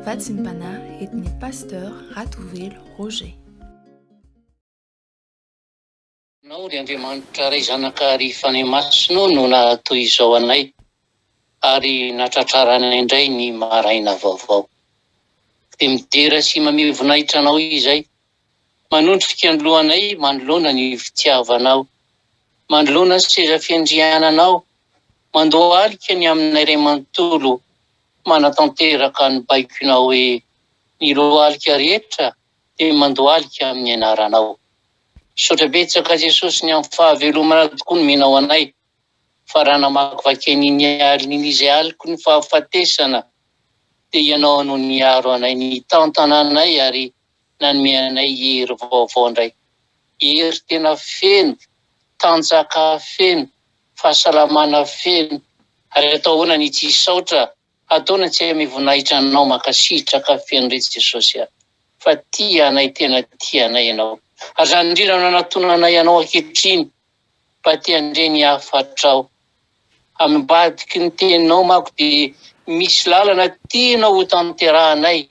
Vatsinpanahy etny pasteur Ratovelo Roger. Nao ry Andriamanitra ray zanakary fanay masonao no natoy izao anay ary natratrarana indray ny maraina vaovao. Dia midera sy mamely voninahitra anao izay. Manondrika ny lohanay manoloana ny fitiavanao. Manoloana ny seza fiandriananao. Mandohalika ny aminay ray manontolo. Manatanteraka ny baikonao hoe ny lohalika rehetra dia mandohalika amin'ny anaranao. Saotra betsaka Jesosy ny amin'ny fahavelomana tokoa ny menao anay. Fa raha namakivaky ny alina izay aliko ny fahafatesana dia ianao no niaro anay ny tantananay ary nanome anay hery vaovao indray. Hery tena feno, tanjaka feno, fahasalamana feno. Ary atao hoana ny tsy saotra, ataona tsy hay voninahitra anao makasitraka feno rehetra Jesosy aho. Fa tia anay, tena tia anay ianao. Ary zany indrindra nanantonanay anao ankehitriny mba tia ndre ny afatrao. Ambadiky ny teninao manko dia misy lalana tianao ho tanterahanay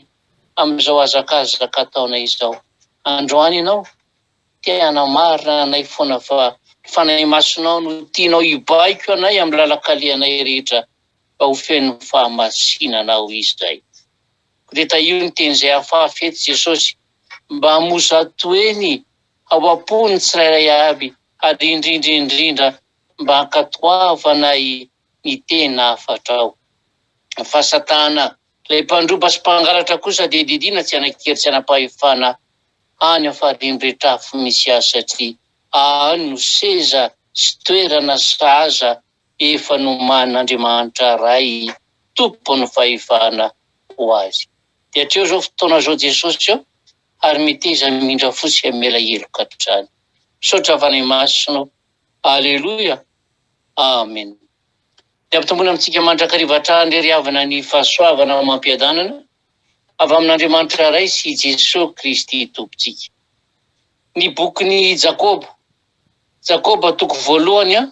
amin'izao azakazaka ataonay izao. Androany ianao tia hanamarina anay foana fa fanay masonao no tianao hibaiko anay amin'ny lalakalehanay rehetra mba ho feno fahamasinanao izay. Dia io ny teny izay hafahafa eto Jesosy, mba hamosatoeny ao am-pony tsirairay aby ary indrindra mba hankatoavanay ny tena afatrao. Fa Satana, ilay mpandroba sy mpangalatra kosa dia didina tsy hanankeri tsy hanapahefana any amin'ny fahadimy rehetra afo misy azy satria any no seza sy toerana saza efa noman'Andriamanitra ray tompony fahefana ho azy. Dia hatreo zao fotoana zao Jesosy eo ary miteza mindra fotsy mela heloka hatrany. Saotra fanay masonao. Aleluia. Amen. Dia ampitombona amintsika mandrakariva hatrany ry havana ny fahasoavana mampiadanana avy amin'Andriamanitra ray sy Jesosy Kristy tompontsika. Ny bokin'ny Jakoba toko voalohany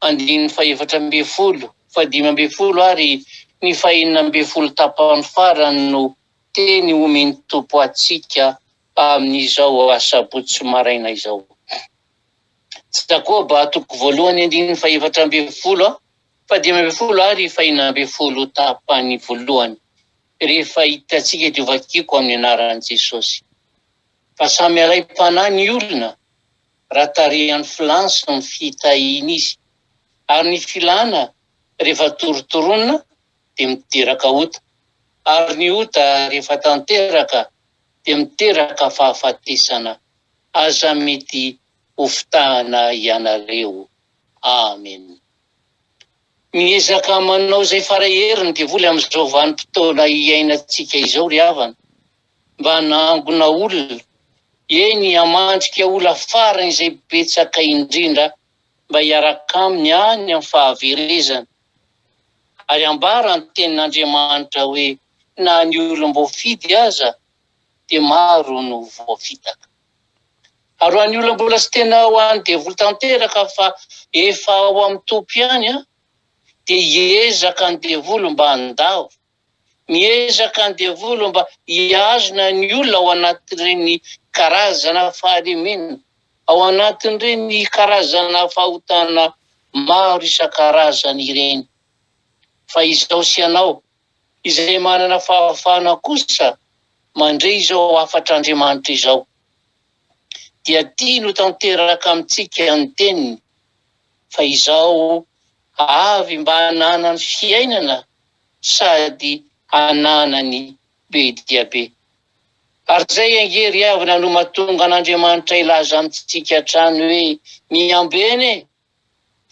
andininy faha-efatra ambin'ny folo, faha-dimy ambin'ny folo ary ny faha-enina ambin'ny folo tapany farany no teny omeny tompo atsika amin'izao asabotsy maraina izao. Jakoba toko voalohany andininy faha-efatra ambin'ny folo, faha-dimy ambin'ny folo ary faha-enina ambin'ny folo tapany voalohany. Rehefa hitantsika diovakiko amin'ny anaran'i Jesosy. Fa samy alai-panahy ny olona raha tarehany filansy ny fitahina izy. Ary ny filana rehefa torotoronina dia miteraka ota. Ary ny ota rehefa tanteraka dia miteraka fahafatesana. Aza mety ho fitahana ianareo. Amen. Miezaka manao izay farahieriny dia voly amin'izao vanim-potoana iainantsika izao ry havana. Mba hanangona olona, eny hamandrika olona farany izay betsaka indrindra mba hiaraka aminy any amin'ny fahaverezana. Ary ambara ny tenin'Andriamanitra hoe na ny olom-boafidy aza dia maro no voafitaka. Ary ho an'ny olona mbola tsy tena ho any devoly tanteraka fa efa ao amin'ny tompy ihany dia hiezaka ny devoly mba handao. Miezaka ny devoly mba hiazona ny olona ao anatin'ireny karazana fahalemena, ao anatin'ireny karazana fahotana maro isan-karazany ireny. Fa izao sy ianao izay manana fahafahana kosa mandray izao afatr'Andriamanitra izao dia tia no tanteraka amintsika ny teniny. Fa izao avy mba hanana ny fiainana sady hanana ny be dia be. Ary zay angery avina no mahatonga an'Andriamanitra ilaza amintsika hatrany hoe miambeny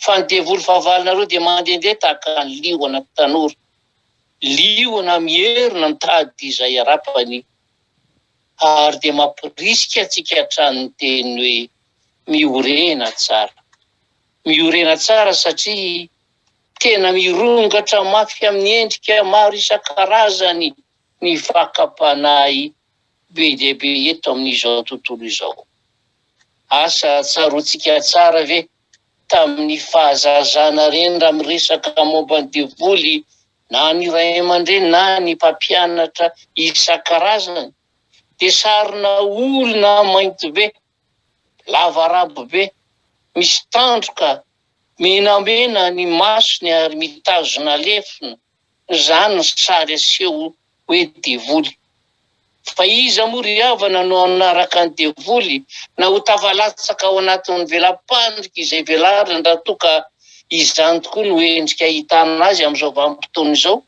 fa ny devoly fahavalonareo dia mandehandeha tahaka ny liona tanora. Liona mierina mitady izay arapany. Ary dia mampirisika antsika hatrany ny teny hoe miorena tsara. Miorena tsara satria tena mirongatra mafy amin'ny endrika maro isan-karazany ny fakapanahy be dia be eto amin'izao tontolo izao. Asa tsaroantsika tsara ve tamin'ny fahazazana reny raha miresaka momba ny devoly na ny ray aman-dreny na ny mpampianatra isan-karazany, dia sarina olona mainty be, lava rabo be, misy tandroka, menamena ny masony ary mitazona lefina, izany ny sary aseho hoe devoly. Fa iza moa ry havana no anaraka ny devoly na ho tafalatsaka ao anatin'ny velam-pandrika izay velariny raha toa ka izany tokoa no endrika ahitana azy amin'izao vanim-potoana izao?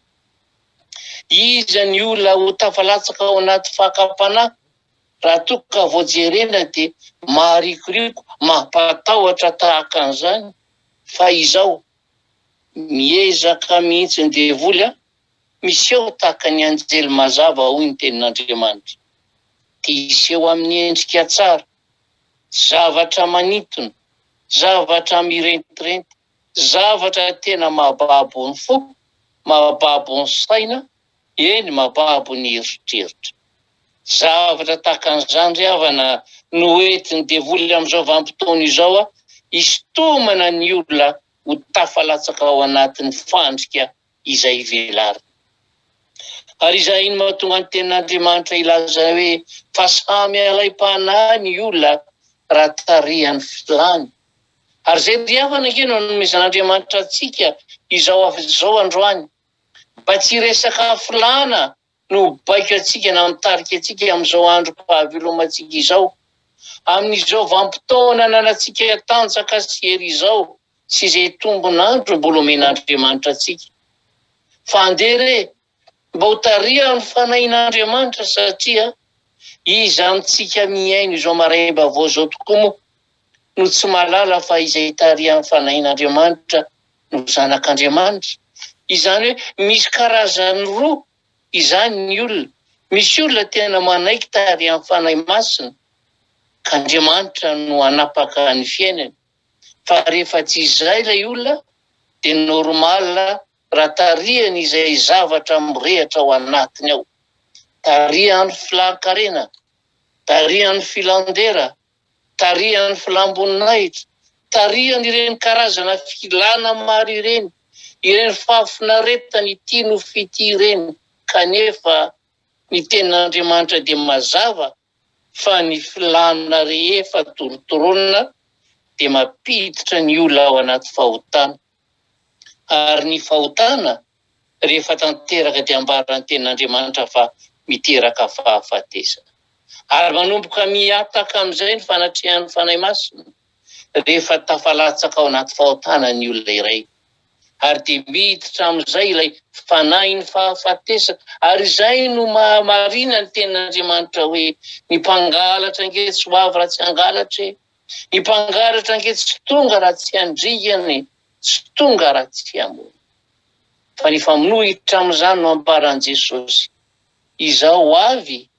Iza ny olona ho tafalatsaka ao anaty fakam-panahy raha toa ka voajerena dia maharikoriko, mampatahotra tahaka an'izany? Fa izao miezaka mihitsy ny devoly miseho tahaka ny anjely mazava, hoy ny tenin'Andriamanitra. Dia iseho amin'ny endrika tsara, zavatra manintona, zavatra mirentirenty, zavatra tena mahababo ny fo, mahababo ny saina, eny mahababo ny eritreritra. Zavatra tahaka an'izany ry havana no entin'ny devoly amin'izao vanim-potoana izao isitomana ny olona ho tafalatsaka ao anatin'ny fandrika izay velariny. Ary izay ino mahatonga ny tenin'Andriamanitra ilaza hoe fa samy alay-panahy ny olona raha tarihany filany. Ary izay ry havana ke no hanomezan'Andriamanitra antsika izao androany, mba tsy resaka filana no baiko antsika na mitarika antsika amin'izao andro pahavelomantsika izao, amin'izao vanim-potoana ananantsika tanjaka sy hery izao, sy izay tombon'andro mbola omen'Andriamanitra antsika. Fa andere mba ho tarihan'ny fanahin'Andriamanitra, satria iza amintsika miaino izao maraimba vao zao tokoa moa no tsy malala fa izay tarihan'ny fanahin'Andriamanitra no zanak'Andriamanitra. Izany hoe misy karazany roa izany ny olona. Misy olona tena manaiky tarihan'ny fanahy masina, ka Andriamanitra no anapaka ny fiainany. Fa rehefa tsy izay ilay olona dia normal raha tarihany izay zavatra mirehatra ao anatiny ao. Tarihany filankarena, tarihany filandera, tarihany filamboninahitra, tarihany ireny karazana filana maro ireny, ireny fafinaretany ity no fity ireny. Kanefa ny tenin'Andriamanitra dia mazava fa ny filana rehefa torotoronina dia mampiditra ny olona ao anaty fahotana. Ary ny fahotana rehefa tanteraka dia ambaran'ny tenin'Andriamanitra fa miteraka fahafatesana. Ary manomboka miataka amin'izay ny fanatrehan'ny fanahy masina rehefa tafalatsaka ao anaty fahotana ny olona iray. Ary dia miditra amin'izay ilay fanahy ny fahafatesana. Ary izay no marina ny tenin'Andriamanitra hoe ny mpangalatra ange tsy ho avy raha tsy hangalatra, ny mpangalatra ange tsy tonga raha tsy handrigany, tsy tonga raha tsy hamono. Fa ny famonohitra amin'izany no ambaran'i Jesosy. Izao avy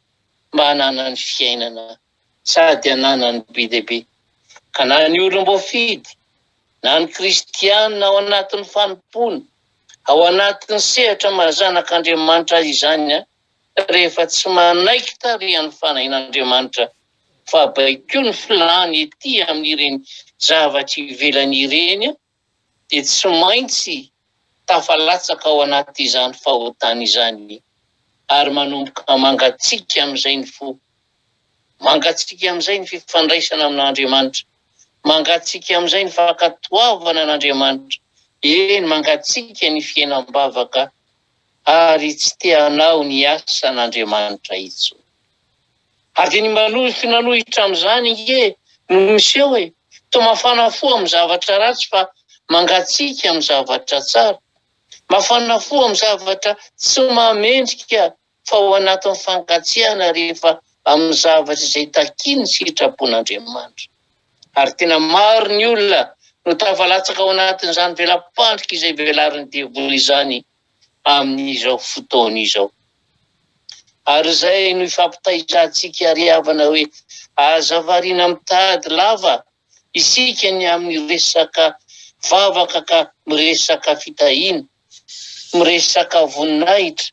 mba hanana ny fiainana sady hanana ny be dia be. Ka na ny olom-boafidy na ny kristianina ao anatin'ny fanompony, ao anatin'ny sehatra mahazanak'Andriamanitra izany, rehefa tsy manaiky tarihan'ny fanahin'Andriamanitra fa baiko ny filany ety amin'ireny zavatra ivelany ireny, dia tsy maintsy tafalatsaka ao anatin'izany fahotana izany. Ary manomboka mangatsiaka amin'izay ny fo, mangatsiaka amin'izay ny fifandraisana amin'Andriamanitra, mangatsiaka amin'izay ny fankatoavana an'Andriamanitra, eny mangatsiaka ny fiainam-bavaka ary tsy te hanao ny asan'Andriamanitra intsony. Ary ny finanohitra amin'izany no miseho hoe toa mafana fo amin'ny zavatra ratsy fa mangatsiaka amin'ny zavatra tsara, mafana fo amin'ny zavatra tsy mamendrika fa ao anatin'ny fankatsiahana rehefa amin'ny zavatra izay takiny sitrapon'Andriamanitra. Ary tena maro ny olona no tafalatsaka ao anatin'izany velam-pandrika izay velarin'ny devoly izany amin'izao fotoana izao. Ary izay no ifampitahirantsika ry havana hoe aza variana mitady lava isika ny amin'ny resaka vavaka ka miresaka fitahiana, miresaka voninahitra,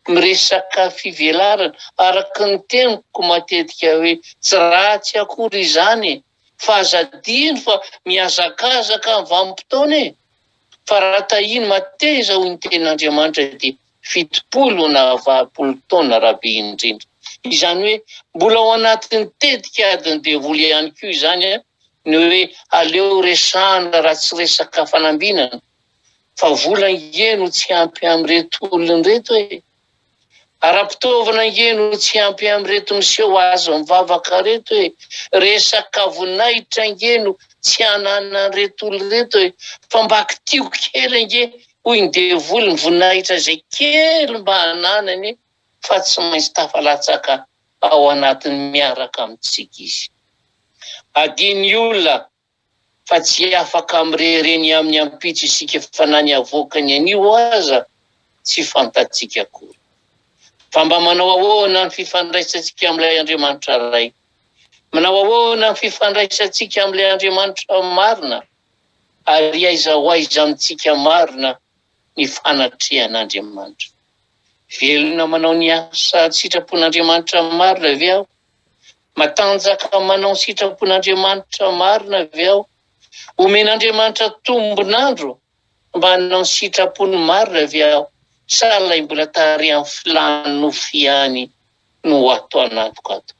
miresaka fivelarana. Araka ny teniko matetika hoe tsy ratsy akory izany, fa azadiny fa mihazakazaka amin'ny vanim-potoana. fa raha tahiny mateza hoy ny tenin'Andriamanitra dia 70 na 20 taona rahabe indrindra. Izany hoe mbola ao anatin'ny tetika adiny devoly ihany koa izany ny hoe aleo resahana raha tsy resaka fanambinana, fa vola ingeno tsy ampy amin'ireto olona reto hoe ara-pitaovana ingeno tsy ampy amin'ireto miseho azo mivavaka reto hoe resaka voninahitra ingeno tsy hanana an'ireto olona reto hoe fa mba kitio kely inge hoy ny devoly ny voninahitra izay kely mba hananany fa tsy maintsy tafalatsaka ao anatiny miaraka amintsika izy. Adiny olona fa tsy afaka mirereny amin'ny ampitso isika fa na ny avoakany anio aza tsy fantatsika akory. Fa mba manao ahoana ny fifandraisantsika amin'ilay Andriamanitra ray? Manao ahoana ny fifandraisantsika amin'ilay Andriamanitra marina? Ary aiza ho aiza amintsika marina ny fanatrehan'Andriamanitra. Velona manao ny asa sitrapon'Andriamanitra marina ve aho? Matanjaka manao ny sitrapon'Andriamanitra marina ve aho? Omen'Andriamanitra tombonandro mba hanao ny sitrapony marina ve aho? Sa ilay mbola tary amin'ny filany nofiany no atao anatoko ato?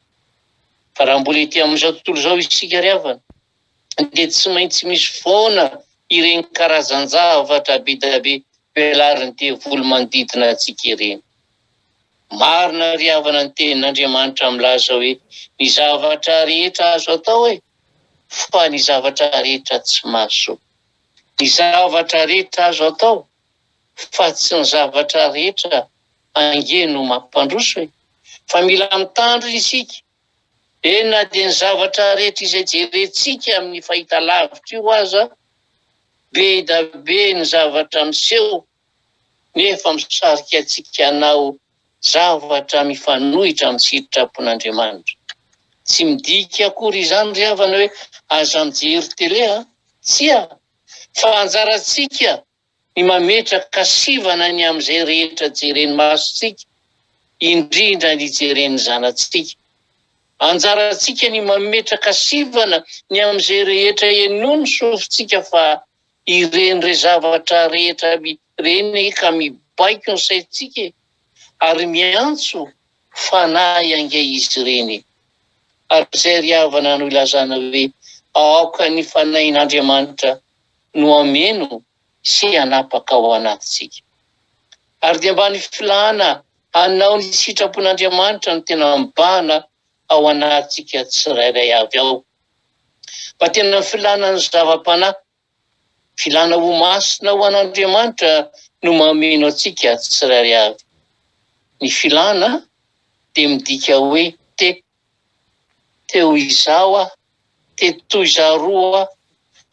Fa raha mbola ety amin'izao tontolo izao isika ry havana, dia tsy maintsy misy foana ireny karazan-javatra be dia be velariny devoly manodidina antsika ireny. Marina ry havana ny tenin'Andriamanitra milaza hoe ny zavatra rehetra azo atao hoe fa ny zavatra rehetra tsy mahazo. Ny zavatra rehetra azo atao fa tsy ny zavatra rehetra angeno mampandroso hoe fa mila mitandrina isika. Na dia ny zavatra rehetra izay jerentsika amin'ny fahitalavitra io aza be da be ny zavatra miseho nefa misarika antsika hanao zavatra mifanohitra amin'ny sitrapon'Andriamanitra. Tsy midika akory izany ry havana hoe aza mijery tele tsy fa anjarantsika ny mametraka sivana ny amin'izay rehetra jereny masontsika, indrindra ny jeren'ny zanantsika. Anjarantsika ny mametraka sivana ny amin'izay rehetra enono sofintsika fa ireny re zavatra rehetra reny ka mibaiko ny saintsika ary miantso fanahy ange izy ireny. Ary izay ry havana no ilazana hoe aoka ny fanahin'Andriamanitra no ameno sy hanapaka ao anatintsika. Ary dia mba ny filana hanao ny sitrapon'Andriamanitra no tena mibahana ao anatintsika tsirairay avy ao. Mba tena filana ny zava-panahy, filana ho masina ho an'Andriamanitra no mameno antsika tsirairay avy. Ny filana dia midika hoe teo izao toy zaroa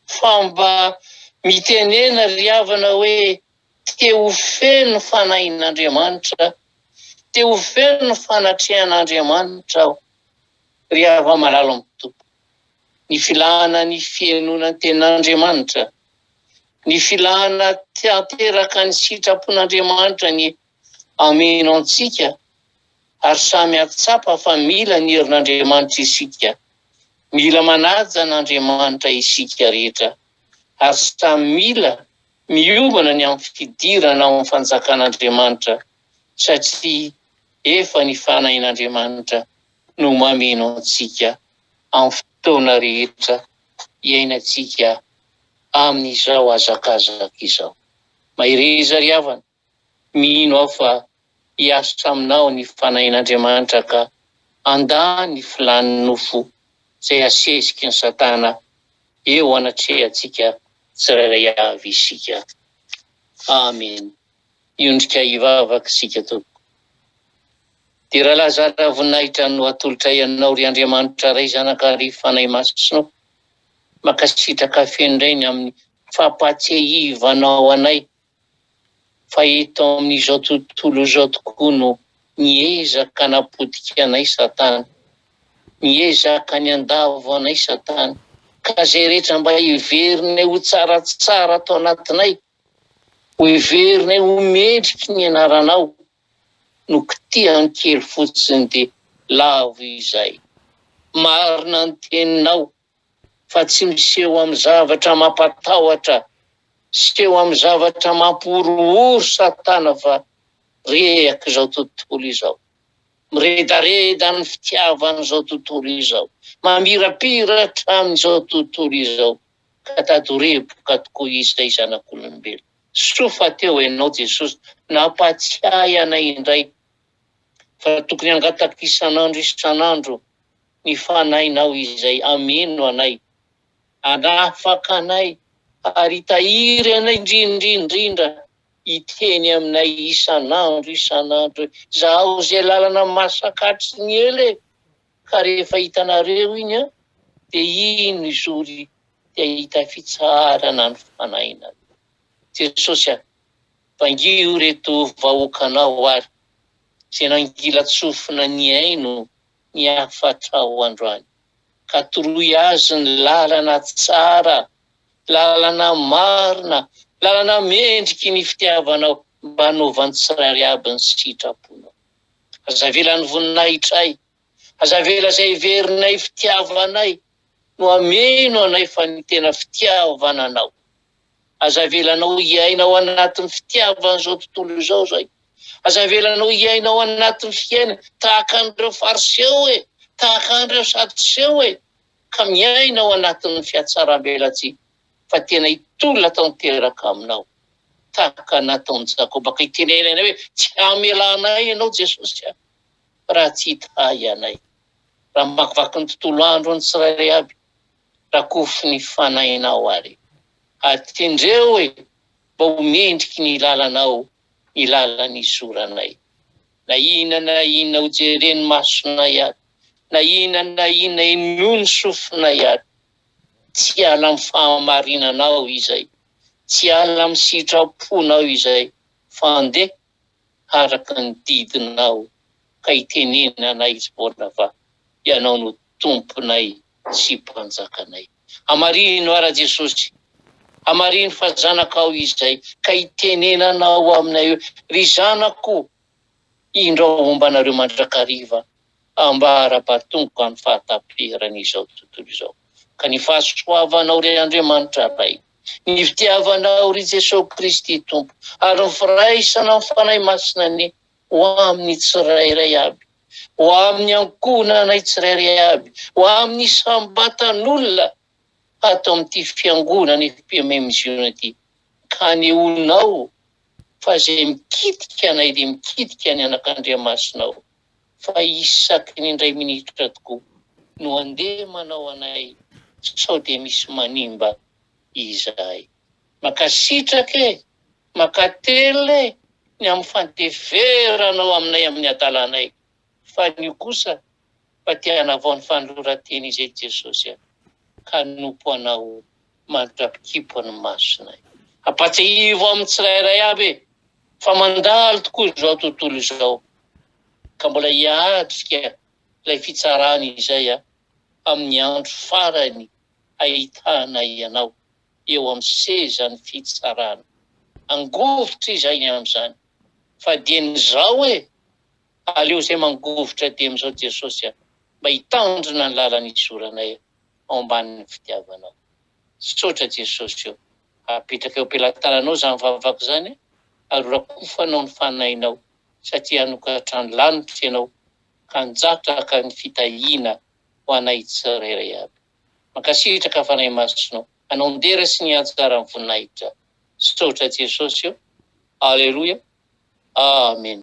fa mba mitenena ry havana hoe teo feno fanahin'Andriamanitra, teo feno fanatrehan'Andriamanitra aho. Ry hava malalo amin'ny tompo. Ny filana ny fienonan'ny tenin'Andriamanitra, ny filana tanteraka ny sitrapon'Andriamanitra ny ameno antsika, ary samy atsapa fa mila ny herin'Andriamanitra isika, mila manaja n'Andriamanitra isika rehetra, ary samy mila miomana ny amin'ny fidirana ao amin'ny fanjakan'Andriamanitra satria efa ny fanahin'Andriamanitra no mameno antsika amin'ny fotoana rehetra iainantsika amin'izao hazakazaka izao. Mahireza ry havana, mino aho fa hiasa aminao ny fanahin'Andriamanitra ka andany ny filany nofo izay asesiky ny Satana eo anatrehantsika tsirairay avy isika. Amen. Iondrika hivavaka isika tompoko. Dia raha lazara voninahitra no atolotra ianao ry Andriamanitra ray zanakary fanahy masonao, makasitraka fendray ny amin'ny fampatsiahivanao anay fa eto amin'izao tontolo izao tokoa no niezaka napodika anay Satana, niezaka ny andavo anay Satana, ka izay rehetra mba hiverinay ho tsaratsara atao anatinay, ho hiverinay ho mendriky ny anaranao, no kitihany kely fotsiny dia lavo izay. Marina ny teninao fa tsy miseho amin'ny zavatra mampatahotra seho amin'ny zavatra mamporooro Satana fa rehaka izao tontolo izao. Miredareda ny fitiavana izao tontolo izao. Mamirapiratra amin'izao tontolo izao. Ka tadoreboka tokoa izay zanak'olombelona. Sofa teo ianao Jesosy, nampatsiahy anay indray fa tokony hangataka isan'andro ny fanahinao izay ameno anay, anafaka anay, ary tahiry anay indrindra hiteny aminay isan'andro zaho zay lalana masakatry ny ele. Ka rehefa hitanareo iny dia iny zory dia hita fitsarana ny fanahina. Jesosy vangio reto vahoakanao ary zay nangilatsofina ny aino ny afatrao androany, ka toroy azy ny lalana tsara, lalana marina, lalana mendriky ny fitiavanao mba hanaovan'ny tsirairay aby ny sitraponao. Azavela ny voninahitray, azavela zay heverinay fitiavanay no ameno anay fa ny tena fitiavananao. Azavelanao hiainao anatin'ny fitiavana izao tontolo izao zay. Azavelanao hiainao anatin'ny fiaina tahaka an'ireo fariseo tahaka an'ireo sadoseo ka miainao anatin'ny fiatsaram-belatsy fa tena hitolona tanteraka aminao. Tahaka nataon'i Jakoba ka hitenenana hoe tsy hamelanay ianao Jesosy raha tsy hitahy anay. Raha makivaky ny tontolo andro ny tsirairay aby, rakofy ny fanahinao ary. Atendreo mba ho mendriky ny lalanao, ny lalan'ny zoranay. Na inona ho jereny masonay ary, na inona inono sofinay ary, tsy ala amin'ny fahamarinanao izay, tsy ala amin'ny sitraponao izay, fa andeha araka ny didinao ka hitenenanay foana fa ianao no tomponay sy mpanjakanay. Hamarino ara Jesosy, hamarino fa zanakao izay ka hitenenanao aminay eo, ry zanako indrao mombanareo mandrakariva ambara-batongoka ny fahataperan'izao tontolo izao. Ka ny fahasoavanao ry Andriamanitra Ray, ny fitiavanao ry Jesosy Kristy Tompo, ary ny firaisana ny fanahy masina ny ho amin'ny tsirairay aby, ho amin'ny ankonanay tsirairay aby, ho amin'ny sambatan'olona ato amin'ity fiangonana ifipememiziona ity. Ka ny onao fa zay mikitika anay dia mikitika ny anak'Andriamasinao fa isaky ny indray minitra tokoa no andeha manao anay sao dia misy manimba izahay. Makasitraka makately ny amin'ny fandeveranao aminay amin'ny adalanay, fa ny kosa fa tiana avao ny fanoloran-teny izay Jesosy ka nompo anao mandrapikipo ny masonay. Apatsivo amin'ny tsirairay aby fa mandalo tokoa izao tontolo izao, ka mbola hiatrika ilay fitsarana izay amin'ny andro farany ahitana ianao eo amin'ny sezan'ny fitsarana. Angovitra izay amin'izany, fa dien'izao aleo zay mangovitra dia amin'izao Jesosy mba hitandrina ny lalan'ny zoranay ao ambanin'ny fitiavanao. Sotra Jesosy apetraka eo am-pelantananao zany vavaka zany, ary rakofanao ny fanahinao satria hanokatra ny lanitra ianao ka hanjatraka ny fitahiana ho anay tsirairay aby. Mankasitraka fanahy masinao, anao ndera sy ny anjara ny voninahitra. Sotra Jesosy. Aleluia. Amen.